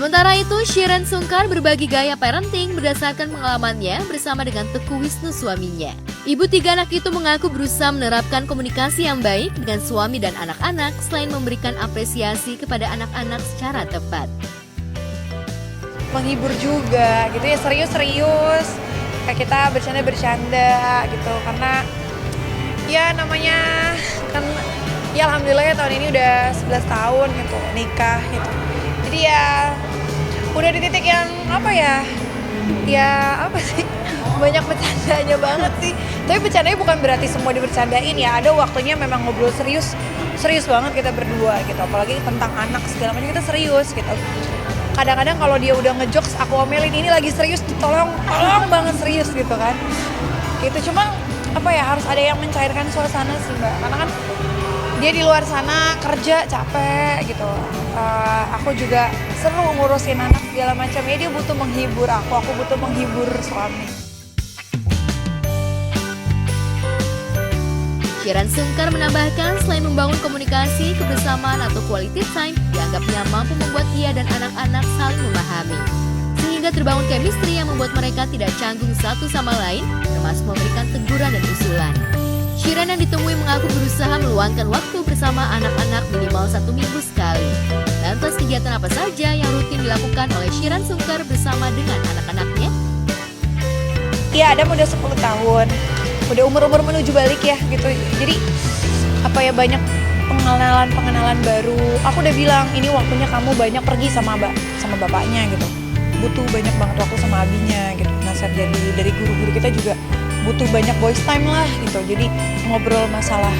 Sementara itu, Shireen Sungkar berbagi gaya parenting berdasarkan pengalamannya bersama dengan Teguh Wisnu suaminya. Ibu 3 anak itu mengaku berusaha menerapkan komunikasi yang baik dengan suami dan anak-anak selain memberikan apresiasi kepada anak-anak secara tepat. Menghibur juga gitu ya, serius-serius. Kayak kita bercanda-bercanda gitu, karena ya namanya kan ya alhamdulillah ya tahun ini udah 11 tahun gitu nikah gitu. Jadi ya udah di titik yang apa ya sih, banyak bercandanya banget sih. Tapi bercandanya bukan berarti semua dibercandain ya, ada waktunya memang ngobrol serius banget kita berdua gitu. Apalagi tentang anak segala macam kita serius gitu. Kadang-kadang kalau dia udah ngejokes aku omelin, ini lagi serius, tolong banget serius gitu kan. Gitu, cuma apa ya, harus ada yang mencairkan suasana sih Mbak, karena kan dia di luar sana kerja capek gitu. Aku juga seru ngurusin anak segala macam, ya dia butuh menghibur aku butuh menghibur suami. Shireen Sungkar menambahkan selain membangun komunikasi, kebersamaan atau quality time, dianggapnya mampu membuat ia dan anak-anak saling memahami. Sehingga terbangun chemistry yang membuat mereka tidak canggung satu sama lain, termasuk memberikan teguran dan usulan. Shireen yang ditemui mengaku berusaha meluangkan waktu bersama anak-anak minimal 1 minggu sekali. Lantas kegiatan apa saja yang rutin dilakukan oleh Shireen Sungkar bersama dengan anak-anaknya? Iya, Adam udah 10 tahun. Udah umur-umur menuju balik ya gitu. Jadi apa ya, banyak pengenalan baru. Aku udah bilang ini waktunya kamu banyak pergi sama bapaknya gitu. Butuh banyak banget waktu sama abinya gitu. Nasihat dari guru-guru kita juga butuh banyak voice time lah gitu. Jadi ngobrol masalah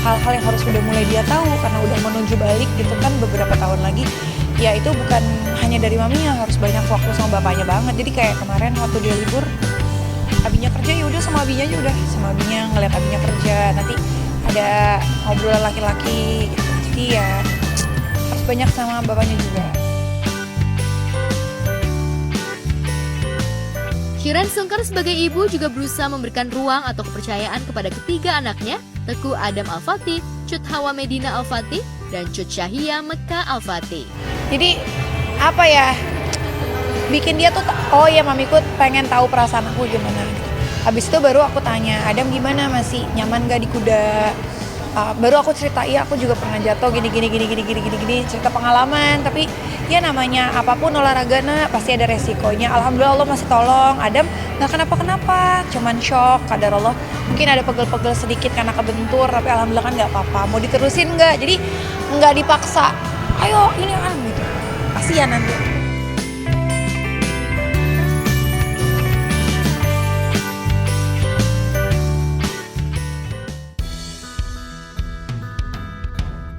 hal-hal yang harus udah mulai dia tahu karena udah menuju balik gitu kan beberapa tahun lagi. Ya itu bukan hanya dari maminya, harus banyak waktu sama bapaknya banget. Jadi kayak kemarin waktu dia libur, abinya kerja ya udah sama abinya aja, udah sama abinya, ngeliat abinya kerja. Nanti ada ngobrolan laki-laki gitu. Jadi ya harus banyak sama bapaknya juga. Shireen Sungkar sebagai ibu juga berusaha memberikan ruang atau kepercayaan kepada ketiga anaknya, Teguh Adam Al-Fatih, Cut Hawa Medina Al-Fatih, dan Cut Syahia Mekah Al-Fatih. Jadi apa ya, bikin dia tuh, oh ya mamiku pengen tahu perasaan aku gimana. Habis itu baru aku tanya, Adam gimana, masih nyaman gak di kuda? Baru aku cerita, iya aku juga pernah jatuh gini, cerita pengalaman. Tapi ya namanya apapun olahraga pasti ada resikonya. Alhamdulillah Allah masih tolong, Adam gak kenapa-kenapa, cuman shock, kadar Allah. Mungkin ada pegel-pegel sedikit karena kebentur, tapi alhamdulillah kan gak apa-apa. Mau diterusin gak? Jadi gak dipaksa, ayo ini kan gitu. Kasihan nanti.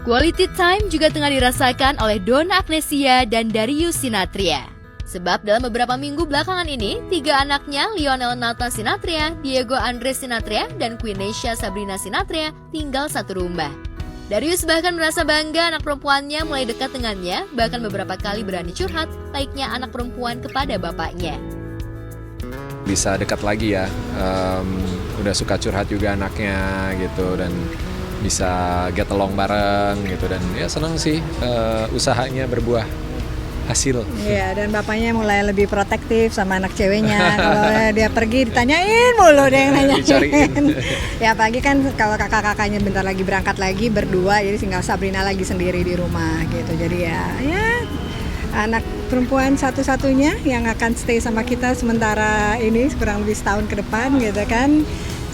Quality time juga tengah dirasakan oleh Donna Agnesia dan Darius Sinathrya. Sebab dalam beberapa minggu belakangan ini, 3 anaknya, Lionel Nathan Sinathrya, Diego Andres Sinathrya, dan Quenisha Sabrina Sinathrya tinggal satu rumah. Darius bahkan merasa bangga anak perempuannya mulai dekat dengannya, bahkan beberapa kali berani curhat layaknya anak perempuan kepada bapaknya. Bisa dekat lagi ya, udah suka curhat juga anaknya gitu, dan bisa get along bareng gitu, dan ya senang sih usahanya berbuah hasil. Iya, dan bapaknya mulai lebih protektif sama anak ceweknya. Kalau dia pergi ditanyain mulu deh yang nanyain. Ya apalagi kan kalau kakak-kakaknya bentar lagi berangkat lagi berdua, jadi tinggal Sabrina lagi sendiri di rumah gitu. Jadi ya anak perempuan satu-satunya yang akan stay sama kita sementara ini kurang lebih setahun ke depan gitu kan.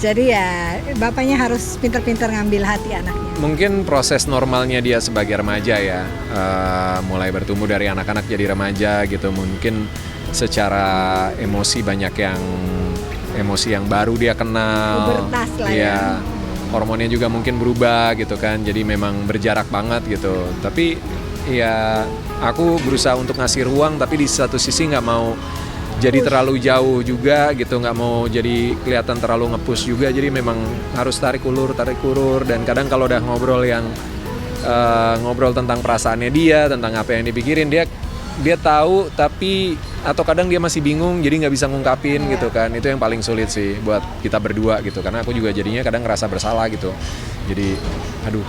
Jadi ya bapaknya harus pintar-pintar ngambil hati anaknya. Mungkin proses normalnya dia sebagai remaja ya, mulai bertumbuh dari anak-anak jadi remaja gitu. Mungkin secara emosi banyak emosi yang baru dia kenal. Pubertas lah ya. Hormonnya juga mungkin berubah gitu kan. Jadi memang berjarak banget gitu. Tapi ya aku berusaha untuk ngasih ruang, tapi di satu sisi nggak mau jadi terlalu jauh juga gitu, nggak mau jadi kelihatan terlalu nge-push juga. Jadi memang harus tarik ulur, dan kadang kalau udah ngobrol tentang perasaannya dia, tentang apa yang dipikirin, dia tahu, tapi atau kadang dia masih bingung, jadi nggak bisa ngungkapin gitu kan. Itu yang paling sulit sih buat kita berdua gitu, karena aku juga jadinya kadang ngerasa bersalah gitu. Jadi aduh,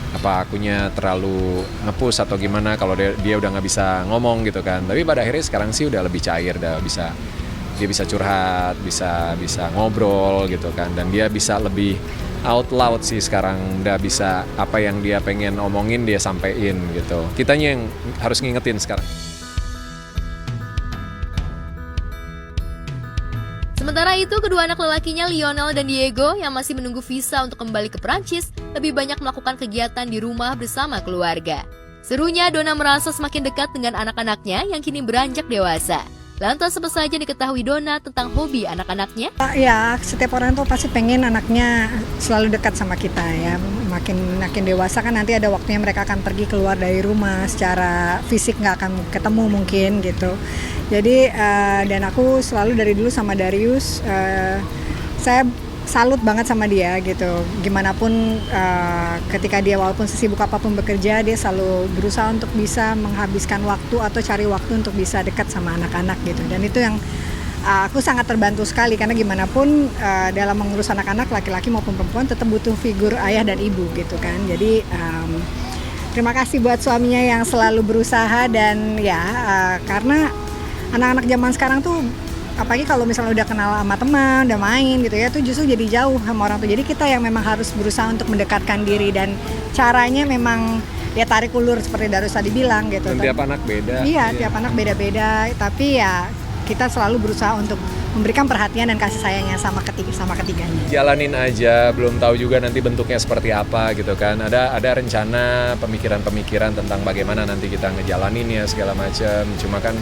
apa akunya terlalu nge-push atau gimana kalau dia udah nggak bisa ngomong gitu kan. Tapi pada akhirnya sekarang sih udah lebih cair, dia bisa curhat, bisa ngobrol gitu kan, dan dia bisa lebih out loud sih sekarang, udah bisa apa yang dia pengen omongin dia sampein gitu. Kitanya yang harus ngingetin sekarang. Sementara itu, kedua anak lelakinya Lionel dan Diego yang masih menunggu visa untuk kembali ke Prancis lebih banyak melakukan kegiatan di rumah bersama keluarga. Serunya, Donna merasa semakin dekat dengan anak-anaknya yang kini beranjak dewasa. Lantas apa saja diketahui Donna tentang hobi anak-anaknya? Ya, setiap orang tuh pasti pengen anaknya selalu dekat sama kita ya. Makin dewasa kan nanti ada waktunya mereka akan pergi keluar dari rumah, secara fisik nggak akan ketemu mungkin gitu. Jadi dan aku selalu dari dulu sama Darius, saya salut banget sama dia gitu. Gimana pun ketika dia walaupun sesibuk apapun bekerja, dia selalu berusaha untuk bisa menghabiskan waktu atau cari waktu untuk bisa dekat sama anak-anak gitu. Dan itu yang aku sangat terbantu sekali, karena gimana pun dalam mengurus anak-anak laki-laki maupun perempuan tetap butuh figur ayah dan ibu gitu kan. Jadi terima kasih buat suaminya yang selalu berusaha, dan ya karena anak-anak zaman sekarang tuh apalagi kalau misalnya udah kenal sama teman, udah main gitu ya, tuh justru jadi jauh sama orang tuh. Jadi kita yang memang harus berusaha untuk mendekatkan diri, dan caranya memang dia tarik ulur seperti Darus tadi bilang gitu. Dan tiap anak beda. Iya, tiap anak beda-beda, tapi ya kita selalu berusaha untuk memberikan perhatian dan kasih sayangnya sama ketiganya. Jalanin aja, belum tahu juga nanti bentuknya seperti apa gitu kan. Ada rencana, pemikiran tentang bagaimana nanti kita ngejalaninnya segala macam. Cuma kan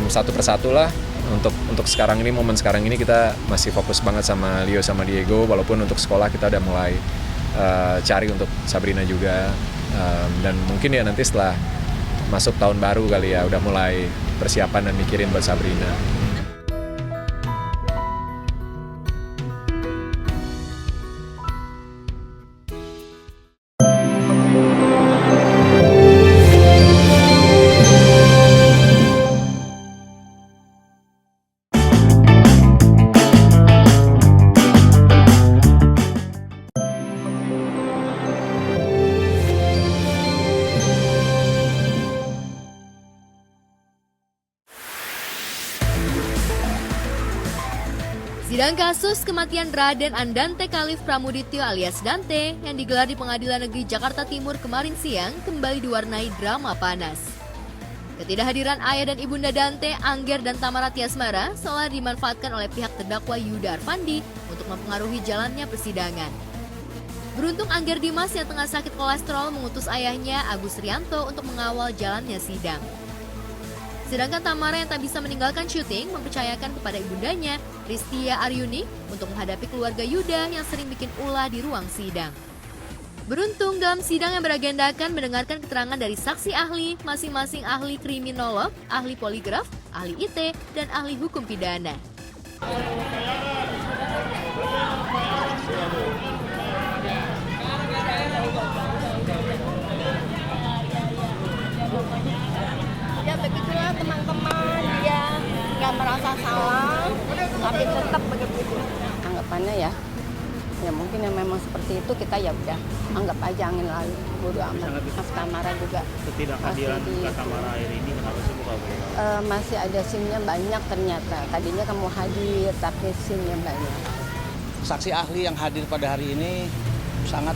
satu persatu lah. Untuk sekarang ini, momen sekarang ini kita masih fokus banget sama Leo sama Diego, walaupun untuk sekolah kita udah mulai cari untuk Sabrina juga, dan mungkin ya nanti setelah masuk tahun baru kali ya udah mulai persiapan dan mikirin buat Sabrina. Sidang kasus kematian Raden Andante Khalif Pramudityo alias Dante yang digelar di Pengadilan Negeri Jakarta Timur kemarin siang kembali diwarnai drama panas. Ketidakhadiran ayah dan ibunda Dante, Angger dan Tamara Tiasmara, seolah dimanfaatkan oleh pihak terdakwa Yuda Arfandi untuk mempengaruhi jalannya persidangan. Beruntung Angger Dimas yang tengah sakit kolesterol mengutus ayahnya Agus Rianto untuk mengawal jalannya sidang. Sedangkan Tamara yang tak bisa meninggalkan syuting mempercayakan kepada ibundanya, Ristia Aryuni, untuk menghadapi keluarga Yuda yang sering bikin ulah di ruang sidang. Beruntung dalam sidang yang beragendakan mendengarkan keterangan dari saksi ahli, masing-masing ahli kriminolog, ahli poligraf, ahli IT, dan ahli hukum pidana. Ya begitulah teman-teman, dia nggak merasa salah, tapi tetap begitu. Anggapannya ya mungkin yang memang seperti itu, kita ya udah anggap aja angin lalu, bodo amat. Mas Tamara juga ketidakhadiran Kak Tamara akhir ini kenapa sih buka masih ada scene-nya banyak ternyata. Tadinya kamu hadir tapi scene-nya banyak. Saksi ahli yang hadir pada hari ini sangat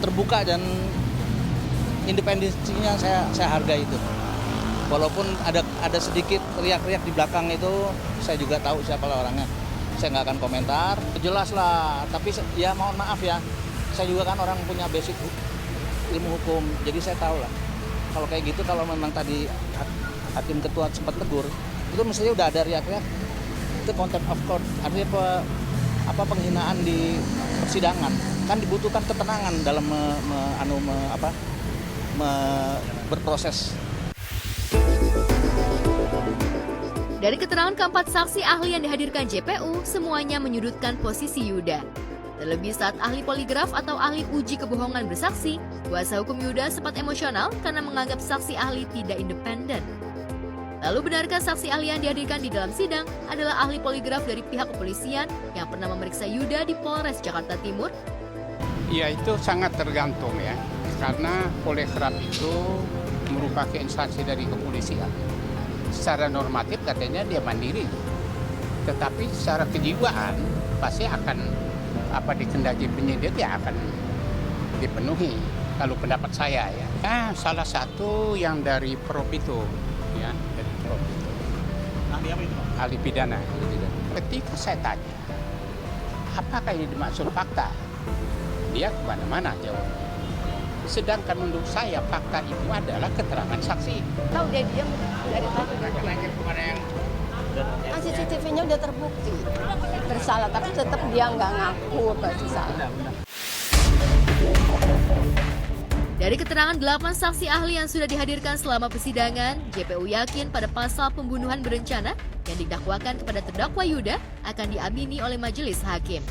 terbuka, dan independensinya saya hargai itu. Walaupun ada sedikit riak-riak di belakang itu, saya juga tahu siapa orangnya. Saya nggak akan komentar, jelas lah. Tapi ya mohon maaf ya, saya juga kan orang punya basic ilmu hukum, jadi saya tahu lah. Kalau kayak gitu, kalau memang tadi hakim ketua sempat tegur, itu mestinya udah ada riak-riak. Itu contempt of court, artinya penghinaan di persidangan. Kan dibutuhkan ketenangan dalam berproses. Dari keterangan keempat saksi ahli yang dihadirkan JPU, semuanya menyudutkan posisi Yuda. Terlebih saat ahli poligraf atau ahli uji kebohongan bersaksi, kuasa hukum Yuda sempat emosional karena menganggap saksi ahli tidak independen. Lalu benarkah saksi ahli yang dihadirkan di dalam sidang adalah ahli poligraf dari pihak kepolisian yang pernah memeriksa Yuda di Polres Jakarta Timur? Ya itu sangat tergantung ya, karena Poligraf itu merupakan instansi dari kepolisian. Secara normatif katanya dia mandiri, tetapi secara kejiwaan pasti akan dikendaki penyidik ya akan dipenuhi. Kalau pendapat saya ya, salah satu yang dari Prop itu, ya dari Prop itu. Ahli apa itu, Pak? Ahli pidana. Ketika saya tanya, apakah ini dimaksud fakta? Dia kemana-mana jawabnya. Sedangkan menurut saya fakta itu adalah keterangan saksi. Tahu dia diam dari tadi. Kan CCTV-nya udah terbukti bersalah, tapi tetap dia nggak ngaku bersalah. Dari keterangan 8 saksi ahli yang sudah dihadirkan selama persidangan, JPU yakin pada pasal pembunuhan berencana yang didakwakan kepada terdakwa Yuda akan diamini oleh majelis hakim.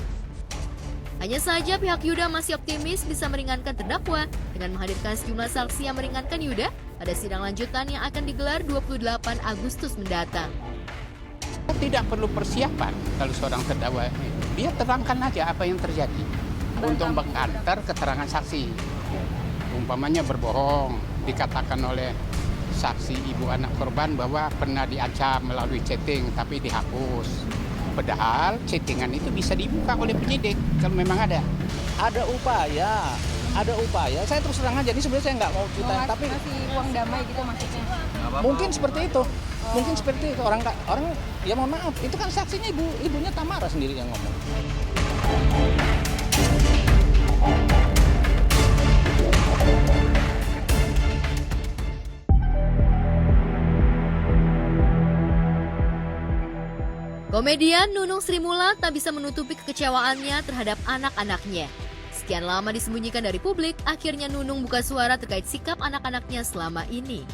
Hanya saja pihak Yuda masih optimis bisa meringankan terdakwa dengan menghadirkan sejumlah saksi yang meringankan Yuda pada sidang lanjutan yang akan digelar 28 Agustus mendatang. Tidak perlu persiapan kalau seorang terdakwa. Dia terangkan aja apa yang terjadi untuk mengkantar keterangan saksi. Umpamanya berbohong, dikatakan oleh saksi ibu anak korban bahwa pernah diancam melalui chatting tapi dihapus. Padahal chattingan itu bisa dibuka oleh penyidik kalau memang ada. Ada upaya. Saya terus terang aja, ini sebenarnya saya nggak mau cerita, tapi Ngasih uang damai gitu maksudnya. mungkin seperti itu. Mungkin seperti itu orang ya mohon maaf, itu kan saksinya ibunya Tamara sendiri yang ngomong. Komedian Nunung Sri Mulat tak bisa menutupi kekecewaannya terhadap anak-anaknya. Sekian lama disembunyikan dari publik, akhirnya Nunung buka suara terkait sikap anak-anaknya selama ini.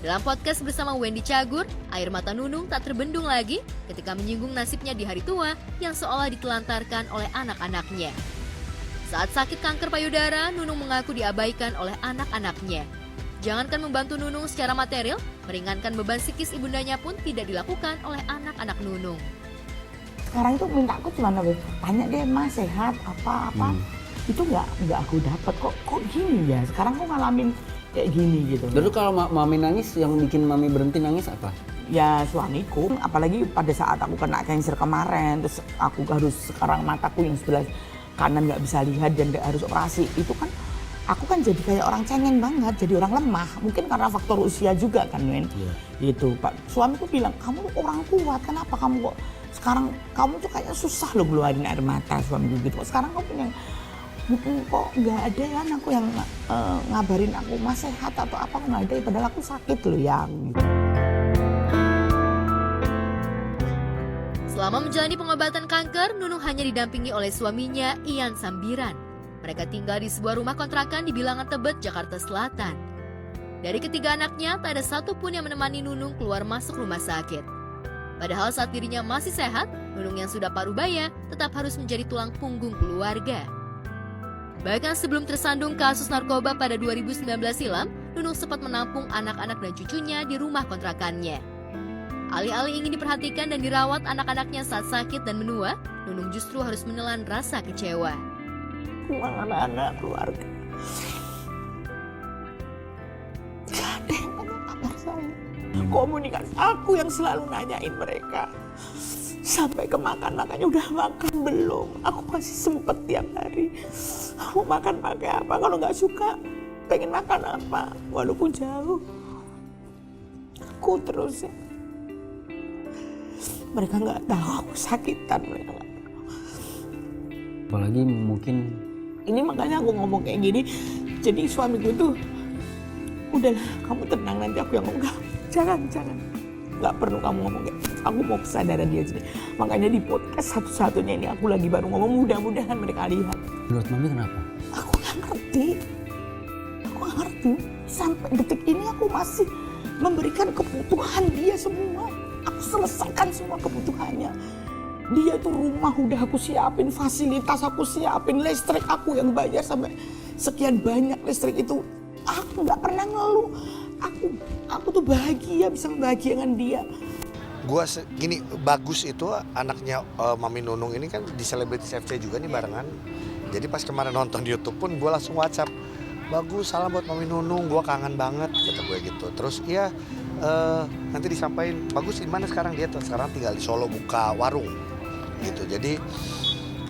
Dalam podcast bersama Wendy Cagur, air mata Nunung tak terbendung lagi ketika menyinggung nasibnya di hari tua yang seolah ditelantarkan oleh anak-anaknya. Saat sakit kanker payudara, Nunung mengaku diabaikan oleh anak-anaknya. Jangankan membantu Nunung secara material, meringankan beban psikis ibundanya pun tidak dilakukan oleh anak-anak Nunung. Sekarang itu minta aku cuma tanya deh mas sehat apa itu nggak aku dapat kok gini ya sekarang kok ngalamin kayak gini gitu. Dulu kalau mami nangis yang bikin mami berhenti nangis apa? Ya suamiku, apalagi pada saat aku kena cancer kemarin, terus aku harus sekarang mataku yang sebelah kanan nggak bisa lihat dan harus operasi, itu kan aku kan jadi kayak orang cengeng banget, jadi orang lemah. Mungkin karena faktor usia juga kan, Wen. Gitu, Pak. Suamiku bilang, kamu orang kuat, kenapa kamu kok sekarang kamu tuh kayak susah loh ngeluarin air mata, suamiku gitu. Sekarang kamu punya kok nggak ada ya anakku yang ngabarin aku mas sehat atau apa, nggak ada, padahal aku sakit loh yang. Gitu. Selama menjalani pengobatan kanker, Nunung hanya didampingi oleh suaminya, Ian Sambiran. Mereka tinggal di sebuah rumah kontrakan di Bilangan Tebet, Jakarta Selatan. Dari ketiga anaknya, tak ada satupun yang menemani Nunung keluar masuk rumah sakit. Padahal saat dirinya masih sehat, Nunung yang sudah paruh baya tetap harus menjadi tulang punggung keluarga. Bahkan sebelum tersandung kasus narkoba pada 2019 silam, Nunung sempat menampung anak-anak dan cucunya di rumah kontrakannya. Alih-alih ingin diperhatikan dan dirawat anak-anaknya saat sakit dan menua, Nunung justru harus menelan rasa kecewa. Rumah anak-anak keluarga gak ada yang nanya kabar saya. Komunikasi aku yang selalu nanyain mereka sampai ke makanya udah makan belum, aku masih sempet tiap hari aku makan pakai apa, kalau nggak suka pengen makan apa walaupun jauh aku terus ya. Mereka nggak tahu aku sakitan, mereka nggak tahu. Apalagi mungkin ini makanya aku ngomong kayak gini. Jadi suamiku tuh, udahlah kamu tenang nanti aku yang ngomong. Jangan. Nggak perlu kamu ngomong kayak gitu. Aku mau kesadaran dia sendiri. Makanya di podcast satu-satunya ini aku lagi baru ngomong, mudah-mudahan mereka lihat. menurut mami kenapa? Aku nggak ngerti. Sampai detik ini aku masih memberikan kebutuhan dia semua. Aku selesaikan semua kebutuhannya. Dia tuh rumah udah aku siapin, fasilitas aku siapin, listrik aku yang bayar sampai sekian banyak listrik itu. Aku nggak pernah ngeluh. Aku tuh bahagia bisa membahagiakan dia. Gua gini, Bagus itu anaknya Mami Nunung ini kan di Selebritis FC juga nih barengan. Jadi pas kemarin nonton di YouTube pun gue langsung WhatsApp, bagus, salam buat Mami Nunung, gue kangen banget, kata gue gitu. Terus iya, nanti disampaikan, bagus di mana sekarang, dia sekarang tinggal di Solo buka warung gitu. Jadi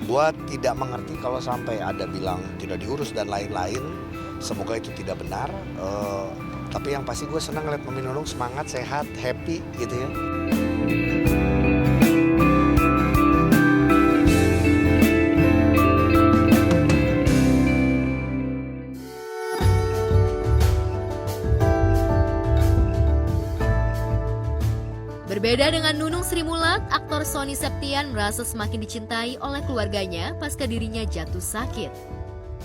gue tidak mengerti kalau sampai ada bilang tidak diurus dan lain-lain. Semoga itu tidak benar. Tapi yang pasti gue senang ngeliat Mami Nunung semangat, sehat, happy gitu ya. Berbeda dengan Nunung Sri Mulat, aktor Sony Septian merasa semakin dicintai oleh keluarganya pasca dirinya jatuh sakit.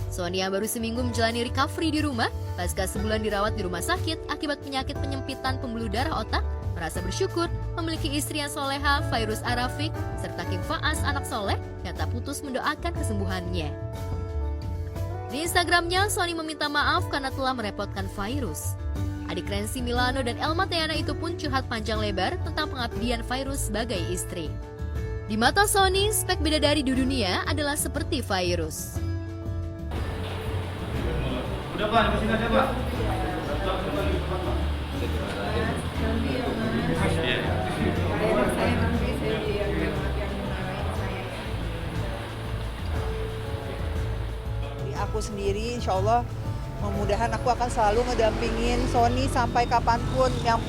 Sony yang baru seminggu menjalani recovery di rumah, pasca sebulan dirawat di rumah sakit akibat penyakit penyempitan pembuluh darah otak, merasa bersyukur memiliki istri yang soleha, Fairuz Arafik, serta Kim Faas, anak soleh, yang tak putus mendoakan kesembuhannya. Di Instagramnya, Sony meminta maaf karena telah merepotkan Fairuz. Adik Renzi Milano dan Elma Teana itu pun curhat panjang lebar tentang pengabdian Fairuz sebagai istri. Di mata Sony, spek bidadari di dunia adalah seperti Fairuz. Udah Pak, di sini aja Pak. Aku sendiri insya Allah mudah-mudahan aku akan selalu ngedampingin Sony sampai kapanpun. Yang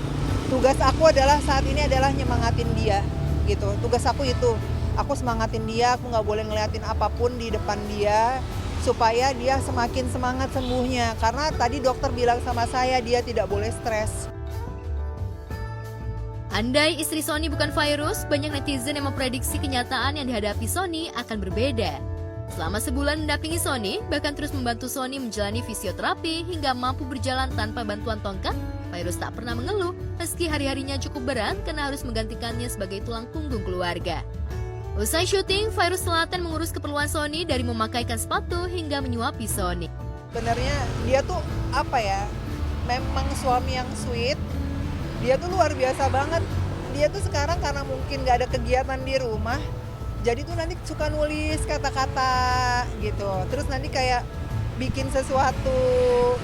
tugas aku adalah saat ini adalah nyemangatin dia gitu. Tugas aku itu, aku semangatin dia, aku nggak boleh ngeliatin apapun di depan dia supaya dia semakin semangat sembuhnya. Karena tadi dokter bilang sama saya dia tidak boleh stres. Andai istri Sony bukan Fairuz, banyak netizen yang memprediksi kenyataan yang dihadapi Sony akan berbeda. Selama sebulan mendampingi Sony, bahkan terus membantu Sony menjalani fisioterapi hingga mampu berjalan tanpa bantuan tongkat, Fairuz tak pernah mengeluh meski hari-harinya cukup berat karena harus menggantikannya sebagai tulang punggung keluarga. Usai syuting, Fairuz Selatan mengurus keperluan Sony dari memakaikan sepatu hingga menyuapi Sony. Sebenarnya dia tuh apa ya, memang suami yang sweet, dia tuh luar biasa banget. Dia tuh sekarang karena mungkin gak ada kegiatan di rumah, jadi tuh nanti suka nulis kata-kata gitu. Terus nanti kayak bikin sesuatu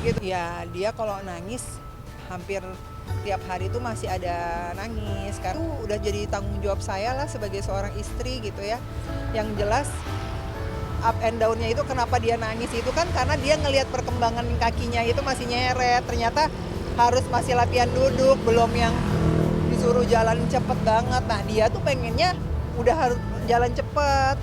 gitu. Ya dia kalau nangis hampir tiap hari tuh masih ada nangis. Karena itu udah jadi tanggung jawab saya lah sebagai seorang istri gitu ya. Yang jelas up and down-nya itu kenapa dia nangis itu kan karena dia ngelihat perkembangan kakinya itu masih nyeret. Ternyata harus masih latihan duduk, belum yang disuruh jalan cepet banget. Nah dia tuh pengennya udah harus jalan cepet.